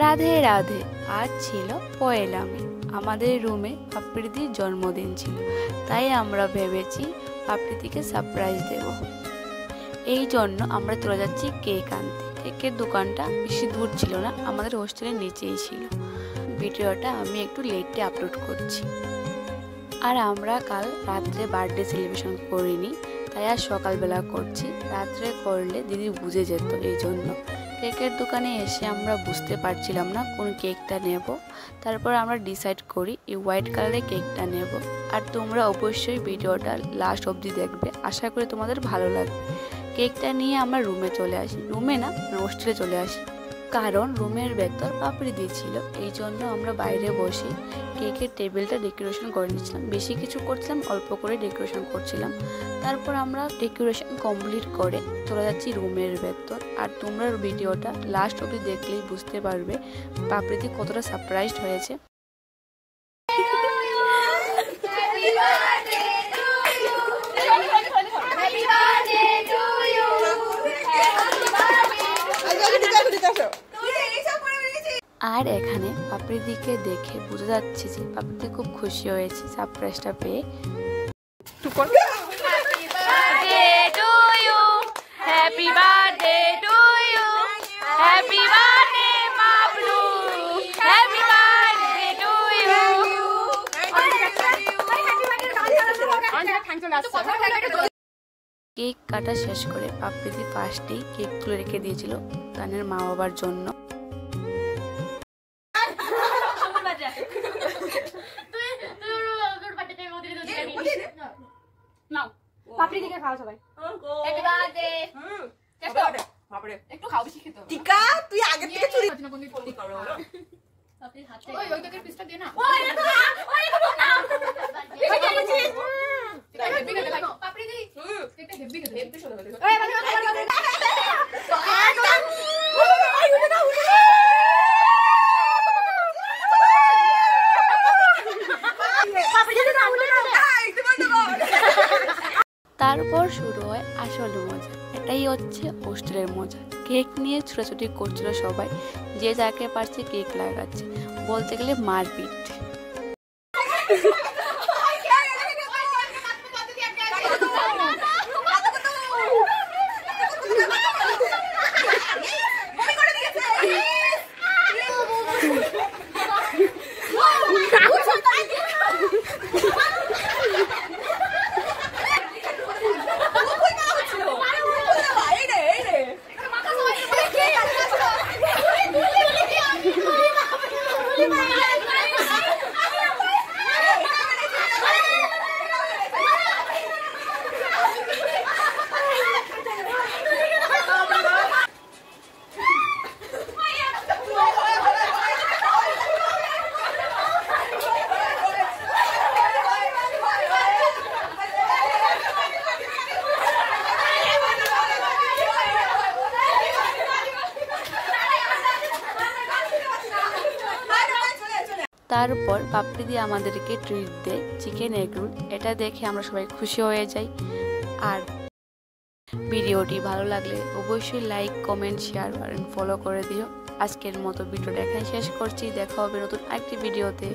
রাধে রাধে। আজ ছিল পয়লা মে, আমাদের রুমে পাপড়িদির জন্মদিন ছিল, তাই আমরা ভেবেছি পাপড়িদিকে সারপ্রাইজ দেব। এই জন্য আমরা চলে যাচ্ছি কেক আনতে। কেকের দোকানটা বেশি দূর ছিল না, আমাদের হোস্টেলের নিচেই ছিল। ভিডিওটা আমি একটু লেটে আপলোড করছি। আর আমরা কাল রাত্রে বার্থডে সেলিব্রেশন করিনি, তাই আর সকালবেলা করছি। রাত্রে করলে দিদি বুঝে যেত, এই জন্য। কেকের দোকানে এসে আমরা বুঝতে পারছিলাম না কোন কেকটা নেব। তারপর আমরা ডিসাইড করি এই হোয়াইট কালারের কেকটা নেব। আর তোমরা অবশ্যই ভিডিওটা লাস্ট অবধি দেখবে, আশা করি তোমাদের ভালো লাগবে। কেকটা নিয়ে আমরা রুমে চলে আসি, রুমে না হোস্টেলে চলে আসি, কারণ রুমের ভেতর পাপড়ি দিয়েছিল। এই জন্য আমরা বাইরে বসে কেকের টেবিলটা ডেকোরেশন করে নিচ্ছিলাম। বেশি কিছু করছিলাম, অল্প করে ডেকোরেশন করছিলাম। তারপর আমরা ডেকোরেশন কমপ্লিট করে চলে যাচ্ছি রুমের ভেতর। আর তোমরা ভিডিওটা লাস্ট অবধি দেখলেই বুঝতে পারবে পাপড়িদি কতটা সারপ্রাইজড হয়েছে। আর এখানে পাপড়িদিকে দেখে বোঝা যাচ্ছে যে পাপড়িদি খুব খুশি হয়েছে সারপ্রাইজটা পেয়ে। কেক কাটা শেষ করে পাপড়িদি ফার্স্টেই কেক তুলে রেখে দিয়েছিল তানের মা বাবার জন্য। পাপড়ি দিকে খাও সবাই। একটু খাও, বেশি খেতে হবে। টিকা তুই আগে থেকে চুরি করো। পাপড়ির হাতে ওই কেকের পিসটা দে না। পাপড়ি দি কেকটা হেভি খেতে, হেভি সুন্দর খেতে। তারপর শুরু হয় আসল মজা। এটাই হচ্ছে হোস্টেলের মজা। কেক নিয়ে ছোটাছুটি করছিল সবাই, যে যাকে পারছে কেক লাগাচ্ছে, বলতে গেলে মারপিট। তারপর পাপড়িদি আমাদেরকে ট্রিট দেয় চিকেন এগ রোল। এটা দেখে আমরা সবাই খুশি হয়ে যাই। আর ভিডিওটি ভালো লাগলে অবশ্যই লাইক, কমেন্ট, শেয়ার আর ফলো করে দিও। আজকের মতো ভিডিওটা এখানে শেষ করছি। দেখা হবে নতুন আরেকটি ভিডিওতে।